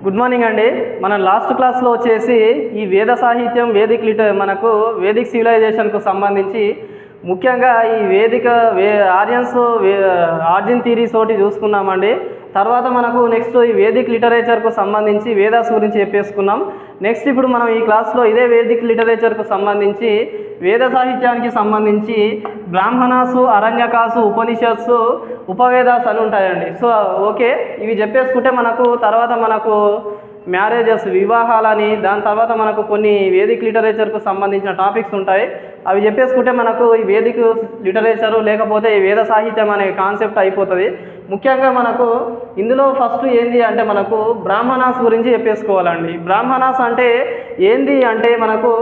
Good morning అండి. మనం last క్లాస్లో వచ్చేసి ఈ వేద సాహిత్యం మనకు వేదిక్ సివిలైజేషన్కు సంబంధించి ముఖ్యంగా ఈ ఆర్యన్స్ ఆర్జిన్ థీరీస్ ఒకటి చూసుకున్నామండి. తర్వాత మనకు నెక్స్ట్ ఈ వేదిక్ లిటరేచర్కు సంబంధించి వేదాస్ గురించి చెప్పేసుకున్నాం. నెక్స్ట్ ఇప్పుడు మనం ఈ క్లాస్లో ఇదే వేదిక్ లిటరేచర్కు సంబంధించి వేద సాహిత్యానికి సంబంధించి బ్రాహ్మణాసు, అరణ్యకాసు, ఉపనిషత్సు, ఉపవేదాస్ అని ఉంటాయండి. సో ఓకే, ఇవి చెప్పేసుకుంటే తర్వాత మనకు మ్యారేజెస్, వివాహాలని, దాని తర్వాత మనకు కొన్ని వేదిక్ లిటరేచర్కు సంబంధించిన టాపిక్స్ ఉంటాయి. అవి చెప్పేసుకుంటే మనకు ఈ వేదిక్ లిటరేచరు లేకపోతే ఈ వేద సాహిత్యం అనే కాన్సెప్ట్ అయిపోతుంది. ముఖ్యంగా మనకు ఇందులో ఫస్ట్ ఏంది అంటే మనకు బ్రాహ్మణాస్ గురించి చెప్పేసుకోవాలండి. బ్రాహ్మణాస్ అంటే ఏంది అంటే మనకు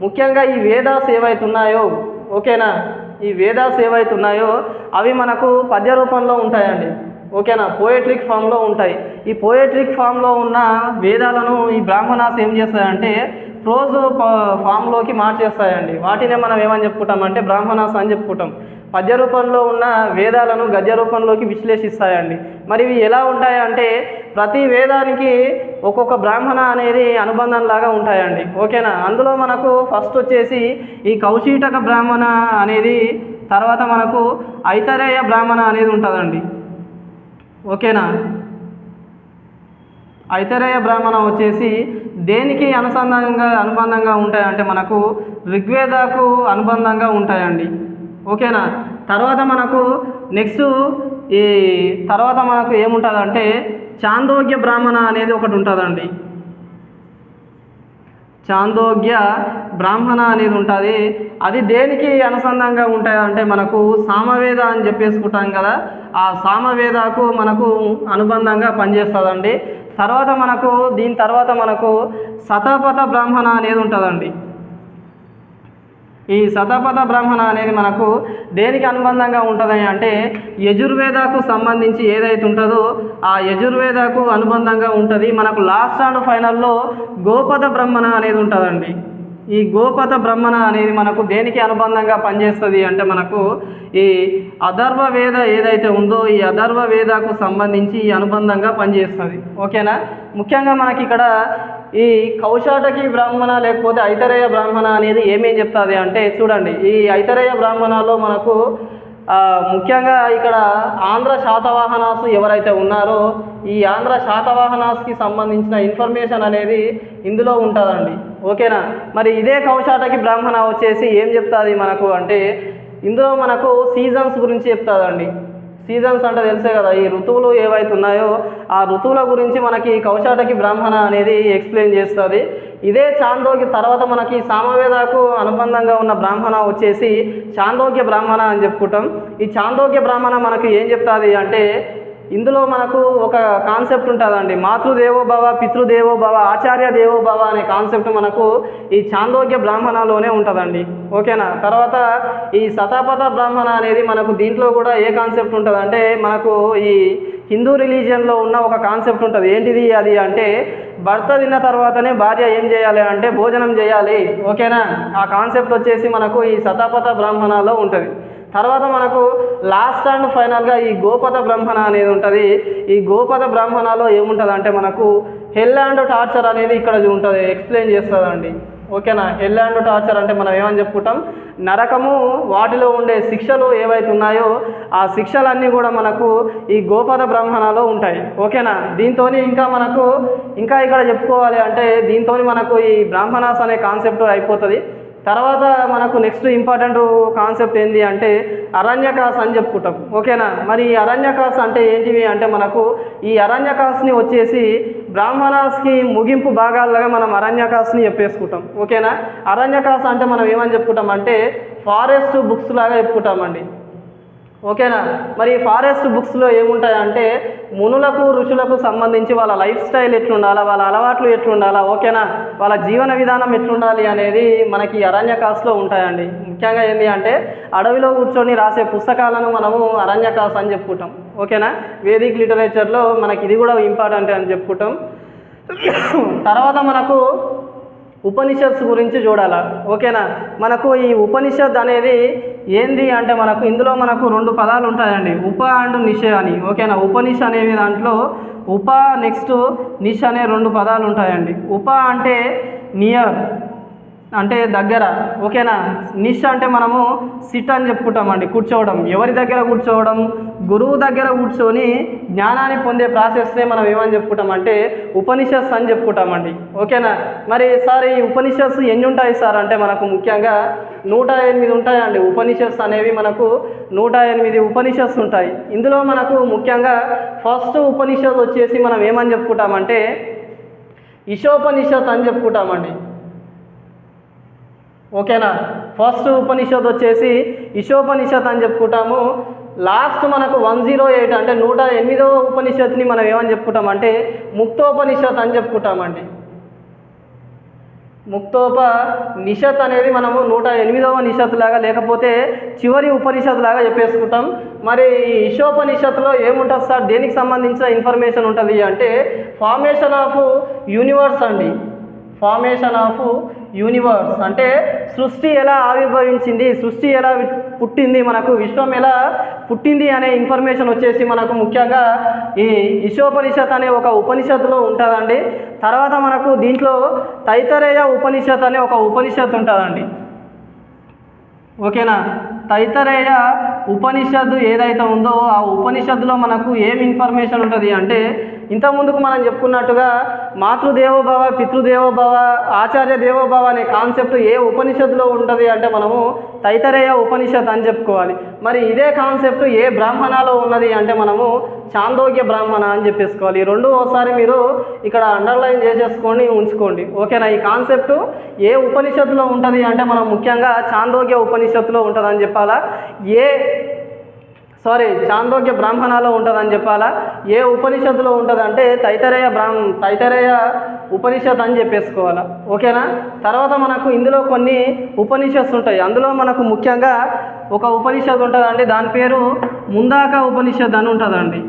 ముఖ్యంగా ఈ వేదాస్ ఏవైతున్నాయో, ఓకేనా, ఈ వేదాస్ ఏవైతున్నాయో అవి మనకు పద్య రూపంలో ఉంటాయండి. ఓకేనా, పోయట్రిక్ ఫామ్లో ఉంటాయి. ఈ పోయట్రిక్ ఫామ్లో ఉన్న వేదాలను ఈ బ్రాహ్మణాస్ ఏం చేస్తాయంటే ప్రోజ్ ఫామ్లోకి మార్చేస్తాయండి. వాటినే మనం ఏమని చెప్పుకుంటామంటే బ్రాహ్మణాస్ అని చెప్పుకుంటాం. పద్య రూపంలో ఉన్న వేదాలను గద్య రూపంలోకి విశ్లేషిస్తాయండి. మరి ఇవి ఎలా ఉంటాయంటే ప్రతి వేదానికి ఒక్కొక్క బ్రాహ్మణ అనేది అనుబంధంలాగా ఉంటాయండి. ఓకేనా, అందులో మనకు ఫస్ట్ వచ్చేసి ఈ కౌశీటక బ్రాహ్మణ అనేది, తర్వాత మనకు ఐతరేయ బ్రాహ్మణ అనేది ఉంటుందండి. ఓకేనా, ఐతరేయ బ్రాహ్మణ వచ్చేసి దేనికి అనుబంధంగా ఉంటాయంటే మనకు ఋగ్వేదకు అనుబంధంగా ఉంటాయండి. ఓకేనా, తర్వాత మనకు నెక్స్ట్ మనకు ఏముంటుందంటే చాందోగ్య బ్రాహ్మణ అనేది ఒకటి ఉంటుందండి. చాందోగ్య బ్రాహ్మణ అనేది ఉంటుంది. అది దేనికి అనుసంధానంగా ఉంటాయంటే మనకు సామవేద అని చెప్పేసుకుంటాం కదా, ఆ సామవేదకు మనకు అనుబంధంగా పనిచేస్తుందండి. దీని తర్వాత మనకు శతపథ బ్రాహ్మణ అనేది ఉంటుందండి. ఈ శతపథ బ్రాహ్మణ అనేది మనకు దేనికి అనుబంధంగా ఉంటుంది అంటే యజుర్వేదకు సంబంధించి ఏదైతే ఉంటుందో ఆ యజుర్వేదకు అనుబంధంగా ఉంటుంది. మనకు లాస్ట్ అండ్ ఫైనల్లో గోపద బ్రాహ్మణ అనేది ఉంటుందండి. ఈ గోపద బ్రాహ్మణ అనేది మనకు దేనికి అనుబంధంగా పనిచేస్తుంది అంటే మనకు ఈ అథర్వ వేద ఏదైతే ఉందో ఈ అథర్వ వేదకు సంబంధించి అనుబంధంగా పనిచేస్తుంది. ఓకేనా, ముఖ్యంగా మనకి ఇక్కడ ఈ కౌశాటకి బ్రాహ్మణ లేకపోతే ఐతరేయ బ్రాహ్మణ అనేది ఏమేం చెప్తుంది అంటే చూడండి, ఈ ఐతరేయ బ్రాహ్మణలో మనకు ముఖ్యంగా ఇక్కడ ఆంధ్ర శాతవాహనాసు ఎవరైతే ఉన్నారో ఈ ఆంధ్ర శాతవాహనాస్కి సంబంధించిన ఇన్ఫర్మేషన్ అనేది ఇందులో ఉంటుందండి. ఓకేనా, మరి ఇదే కౌశాటకి బ్రాహ్మణ వచ్చేసి ఏం చెప్తుంది మనకు అంటే ఇందులో మనకు సీజన్స్ గురించి చెప్తుందండి. సీజన్స్ అంటే తెలిసే కదా, ఈ ఋతువులు ఏవైతే ఉన్నాయో ఆ ఋతువుల గురించి మనకి కౌశాటకి బ్రాహ్మణ అనేది ఎక్స్ప్లెయిన్ చేస్తుంది. ఇదే చాందోగ్య తర్వాత మనకి సామవేదకు అనుబంధంగా ఉన్న బ్రాహ్మణ వచ్చేసి చాందోగ్య బ్రాహ్మణ అని చెప్పుకుంటాం. ఈ చాందోగ్య బ్రాహ్మణ మనకు ఏం చెప్తుంది అంటే ఇందులో మనకు ఒక కాన్సెప్ట్ ఉంటుందండి, మాతృదేవోభవ, పితృదేవోభవ, ఆచార్య దేవోభవ అనే కాన్సెప్ట్ మనకు ఈ చాందోగ్య బ్రాహ్మణలోనే ఉంటుందండి. ఓకేనా, తర్వాత ఈ శతపథ బ్రాహ్మణ అనేది మనకు దీంట్లో కూడా ఏ కాన్సెప్ట్ ఉంటుంది అంటే మనకు ఈ హిందూ రిలీజియన్లో ఉన్న ఒక కాన్సెప్ట్ ఉంటుంది. ఏంటిది అది అంటే భర్త తిన్న తర్వాతనే భార్య ఏం చేయాలి అంటే భోజనం చేయాలి. ఓకేనా, ఆ కాన్సెప్ట్ వచ్చేసి మనకు ఈ శతపథ బ్రాహ్మణలో ఉంటుంది. తర్వాత మనకు లాస్ట్ అండ్ ఫైనల్గా ఈ గోపద బ్రాహ్మణ అనేది ఉంటుంది. ఈ గోపద బ్రాహ్మణలో ఏముంటుంది అంటే మనకు హెల్ అండ్ టార్చర్ అనేది ఇక్కడ ఉంటుంది, ఎక్స్ప్లెయిన్ చేస్తుందండి. ఓకేనా, హెల్ అండ్ టార్చర్ అంటే మనం ఏమని చెప్పుకుంటాం, నరకము, వాటిలో ఉండే శిక్షలు ఏవైతే ఉన్నాయో ఆ శిక్షలన్నీ కూడా మనకు ఈ గోపద బ్రాహ్మణలో ఉంటాయి. ఓకేనా, దీంతో ఇంకా ఇక్కడ చెప్పుకోవాలి అంటే దీంతో మనకు ఈ బ్రాహ్మణాస్ అనే కాన్సెప్ట్ అయిపోతుంది. తర్వాత మనకు నెక్స్ట్ ఇంపార్టెంట్ కాన్సెప్ట్ ఏంటి అంటే అరణ్యకాస్ అని చెప్పుకుంటాం. ఓకేనా, మరి ఈ అరణ్యకాస్ అంటే ఏంటివి అంటే మనకు ఈ అరణ్యకాస్ని వచ్చేసి బ్రాహ్మణాస్కి ముగింపు భాగాలుగా మనం అరణ్యకాస్ని చెప్పేసుకుంటాం. ఓకేనా, అరణ్యకాస్ అంటే మనం ఏమని చెప్పుకుంటాం అంటే ఫారెస్ట్ బుక్స్ లాగా చెప్పుకుంటామండి. ఓకేనా, మరి ఫారెస్ట్ బుక్స్లో ఏముంటాయంటే మునులకు, ఋషులకు సంబంధించి వాళ్ళ లైఫ్ స్టైల్ ఎట్లుండాలా, వాళ్ళ అలవాట్లు ఎట్లుండాలా, ఓకేనా, వాళ్ళ జీవన విధానం ఎట్లుండాలి అనేది మనకి అరణ్యకాస్లో ఉంటాయండి. ముఖ్యంగా ఏంటి అంటే అడవిలో కూర్చొని రాసే పుస్తకాలను మనము అరణ్యకాస్ అని చెప్పుకుంటాం. ఓకేనా, వేదిక్ లిటరేచర్లో మనకి ఇది కూడా ఇంపార్టెంట్ అని చెప్పుకుంటాం. తర్వాత మనకు ఉపనిషత్స్ గురించి చూడాలి. ఓకేనా, మనకు ఈ ఉపనిషత్ అనేది ఏంది అంటే ఇందులో మనకు రెండు పదాలు ఉంటాయండి, ఉప అండ్ నిష అని. ఓకేనా, ఉపనిష అనేవి దాంట్లో ఉప నెక్స్ట్ నిష్ అనే 2 పదాలు ఉంటాయండి. ఉప అంటే నియర్ అంటే దగ్గర, ఓకేనా. నిష్ అంటే మనము సిట్ అని చెప్పుకుంటామండి, కూర్చోవడం. ఎవరి దగ్గర కూర్చోవడం? గురువు దగ్గర కూర్చొని జ్ఞానాన్ని పొందే ప్రాసెస్నే మనం ఏమని చెప్పుకుంటామంటే ఉపనిషత్స్ అని చెప్పుకుంటామండి, ఓకేనా. మరి సార్ ఈ ఉపనిషత్స్ ఎన్ని ఉంటాయి సార్ అంటే మనకు ముఖ్యంగా 108 ఉంటాయండి. ఉపనిషత్స్ అనేవి మనకు 108 ఉపనిషత్స్ ఉంటాయి. ఇందులో మనకు ముఖ్యంగా ఫస్ట్ ఉపనిషత్ వచ్చేసి మనం ఏమని చెప్పుకుంటామంటే ఈశోపనిషత్ అని చెప్పుకుంటామండి, ఓకేనా. ఫస్ట్ ఉపనిషత్ వచ్చేసి ఈశోపనిషత్ అని చెప్పుకుంటాము. లాస్ట్ మనకు 108 అంటే 108వ ఉపనిషత్తుని మనం ఏమని చెప్పుకుంటామంటే ముక్తోపనిషత్ అని చెప్పుకుంటామండి. ముక్తోపనిషత్ అనేది మనము 108వ నిషత్ లాగా, లేకపోతే చివరి ఉపనిషత్ లాగా చెప్పేసుకుంటాం. మరి ఈ ఈశోపనిషత్తులో ఏముంటుంది సార్, దేనికి సంబంధించిన ఇన్ఫర్మేషన్ ఉంటుంది అంటే ఫార్మేషన్ ఆఫ్ యూనివర్స్ అండి. ఫార్మేషన్ ఆఫ్ యూనివర్స్ అంటే సృష్టి ఎలా ఆవిర్భవించింది, సృష్టి ఎలా పుట్టింది, మనకు విశ్వం ఎలా పుట్టింది అనే ఇన్ఫర్మేషన్ వచ్చేసి మనకు ముఖ్యంగా ఈ ఈశోపనిషత్ అనే ఒక ఉపనిషత్తులో ఉంటుందండి. తర్వాత మనకు దీంట్లో తైత్తరేయ ఉపనిషత్ అనే ఒక ఉపనిషత్తు ఉంటుందండి, ఓకేనా. తైత్తరేయ ఉపనిషత్తు ఏదైతే ఉందో ఆ ఉపనిషత్తులో మనకు ఏం ఇన్ఫర్మేషన్ ఉంటుంది అంటే ఇంతకుముందుకు మనం చెప్పుకున్నట్టుగా మాతృదేవోభవ, పితృదేవోభవ, ఆచార్య దేవోభవ అనే కాన్సెప్ట్ ఏ ఉపనిషత్తులో ఉంటుంది అంటే మనము తైత్తరేయ ఉపనిషత్ అని చెప్పుకోవాలి. మరి ఇదే కాన్సెప్ట్ ఏ బ్రాహ్మణాలో ఉన్నది అంటే మనము చాందోగ్య బ్రాహ్మణ అని చెప్పేసుకోవాలి. ఈ రెండు ఒకసారి మీరు ఇక్కడ అండర్లైన్ చేసేసుకొని ఉంచుకోండి, ఓకేనా. ఈ కాన్సెప్ట్ ఏ ఉపనిషత్తులో ఉంటుంది అంటే మనం ముఖ్యంగా చాందోగ్య ఉపనిషత్తులో ఉంటుందని చెప్పాలా, చాందోగ్య బ్రాహ్మణాలో ఉంటుందని చెప్పాలా. ఏ ఉపనిషత్తులో ఉంటుంది అంటే తైత్తరేయ ఉపనిషత్ అని చెప్పేసుకోవాలా, ఓకేనా. తర్వాత మనకు ఇందులో కొన్ని ఉపనిషత్తులు ఉంటాయి. అందులో మనకు ముఖ్యంగా ఒక ఉపనిషత్తు ఉంటుందండి, దాని పేరు ముందాక ఉపనిషత్ అని ఉంటుందండి,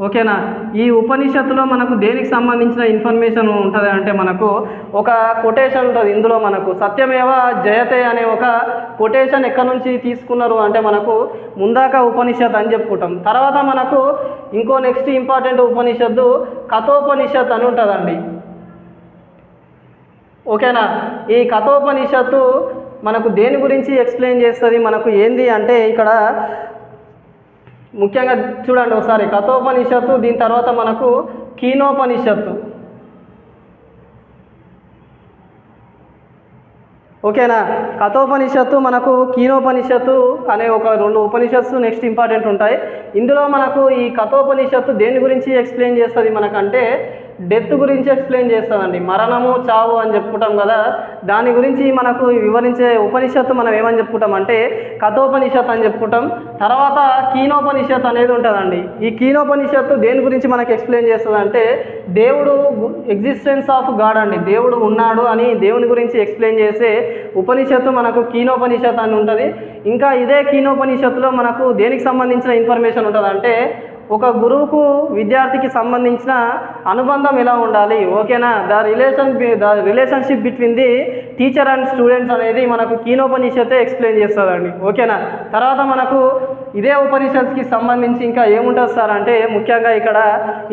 ఓకేనా. ఈ ఉపనిషత్తులో మనకు దేనికి సంబంధించిన ఇన్ఫర్మేషన్ ఉంటుంది అంటే మనకు ఒక కొటేషన్ ఉంటుంది. ఇందులో మనకు సత్యమేవ జయతే అనే ఒక కొటేషన్ ఎక్కడి నుంచి తీసుకున్నారు అంటే మనకు ముందాక ఉపనిషత్ అని చెప్పుకుంటాం. తర్వాత మనకు ఇంకో నెక్స్ట్ ఇంపార్టెంట్ ఉపనిషత్తు కథోపనిషత్ అని ఉంటుందండి, ఓకేనా. ఈ కథోపనిషత్తు మనకు దేని గురించి ఎక్స్ప్లెయిన్ చేస్తుంది, మనకు ఏంది అంటే ఇక్కడ ముఖ్యంగా చూడండి ఒకసారి కథోపనిషత్తు, దీని తర్వాత మనకు కీనోపనిషత్తు, ఓకేనా. కథోపనిషత్తు మనకు కీనోపనిషత్తు అనే ఒక 2 ఉపనిషత్తు నెక్స్ట్ ఇంపార్టెంట్ ఉంటాయి. ఇందులో మనకు ఈ కథోపనిషత్తు దేని గురించి ఎక్స్ప్లెయిన్ చేస్తుంది మనకంటే డెత్ గురించి ఎక్స్ప్లెయిన్ చేస్తుందండి. మరణము, చావు అని చెప్పుకుంటాం కదా, దాని గురించి మనకు వివరించే ఉపనిషత్తు మనం ఏమని చెప్పుకుంటాం అంటే కథోపనిషత్ అని చెప్పుకుంటాం. తర్వాత కీనోపనిషత్ అనేది ఉంటుందండి. ఈ కీనోపనిషత్తు దేని గురించి మనకు ఎక్స్ప్లెయిన్ చేస్తుంది అంటే దేవుడు, ఎగ్జిస్టెన్స్ ఆఫ్ గాడ్ అండి, దేవుడు ఉన్నాడు అని దేవుని గురించి ఎక్స్ప్లెయిన్ చేసే ఉపనిషత్తు మనకు కీనోపనిషత్ అని ఉంటుంది. ఇంకా ఇదే కీనోపనిషత్తులో మనకు దేనికి సంబంధించిన ఇన్ఫర్మేషన్ ఉంటుంది అంటే ఒక గురువుకు విద్యార్థికి సంబంధించిన అనుబంధం ఎలా ఉండాలి, ఓకేనా. The relationship between the teacher and students అనేది మనకు కీనోపనిషత్తే ఎక్స్ప్లెయిన్ చేస్తుందండి, ఓకేనా. తర్వాత మనకు ఇదే ఉపనిషత్తుకి సంబంధించి ఇంకా ఏముంటుంది సార్ అంటే ముఖ్యంగా ఇక్కడ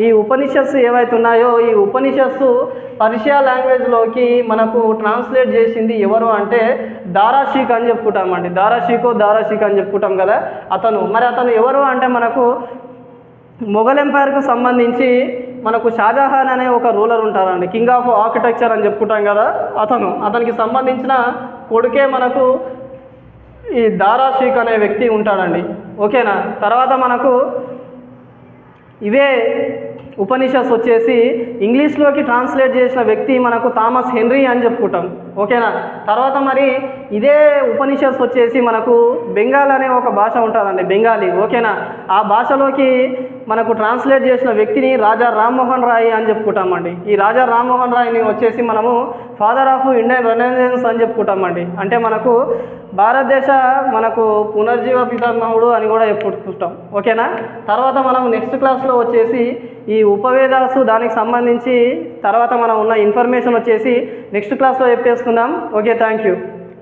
ఈ ఉపనిషత్స్ ఏవైతే ఉన్నాయో ఈ ఉపనిషత్సు పర్షియా లాంగ్వేజ్లోకి మనకు ట్రాన్స్లేట్ చేసింది ఎవరు అంటే దారాషిక్ అని చెప్పుకుంటామండి. దారాషిక్ అని చెప్పుకుంటాం కదా అతను ఎవరు అంటే మనకు మొఘల్ ఎంపైర్కు సంబంధించి మనకు షాజహాన్ అనే ఒక రూలర్ ఉంటారండి, కింగ్ ఆఫ్ ఆర్కిటెక్చర్ అని చెప్పుకుంటాం కదా, అతనికి సంబంధించిన కొడుకే మనకు ఈ దారాషిక్ అనే వ్యక్తి ఉంటాడండి, ఓకేనా. తర్వాత మనకు ఇవే ఉపనిషత్స్ వచ్చేసి ఇంగ్లీష్లోకి ట్రాన్స్లేట్ చేసిన వ్యక్తి మనకు థామస్ హెన్రీ అని చెప్పుకుంటాం, ఓకేనా. తర్వాత మరి ఇదే ఉపనిషత్స్ వచ్చేసి మనకు బెంగాల్ అనే ఒక భాష ఉంటుందండి, బెంగాలీ, ఓకేనా. ఆ భాషలోకి మనకు ట్రాన్స్లేట్ చేసిన వ్యక్తిని రాజా రామ్మోహన్ రాయ్ అని చెప్పుకుంటామండి. ఈ రాజా రామ్మోహన్ రాయ్ని వచ్చేసి మనము ఫాదర్ ఆఫ్ ఇండియన్ రెనెసాన్స్ అని చెప్పుకుంటామండి. అంటే మనకు భారతదేశ పునర్జీవ పితామహుడు అని కూడా చెప్పుకుంటాం, ఓకేనా. తర్వాత మనం నెక్స్ట్ క్లాస్లో వచ్చేసి ఈ ఉపవేదాసు దానికి సంబంధించి తర్వాత మనం ఉన్న ఇన్ఫర్మేషన్ వచ్చేసి నెక్స్ట్ క్లాస్లో చెప్పేసుకుందాం. Okay, thank you.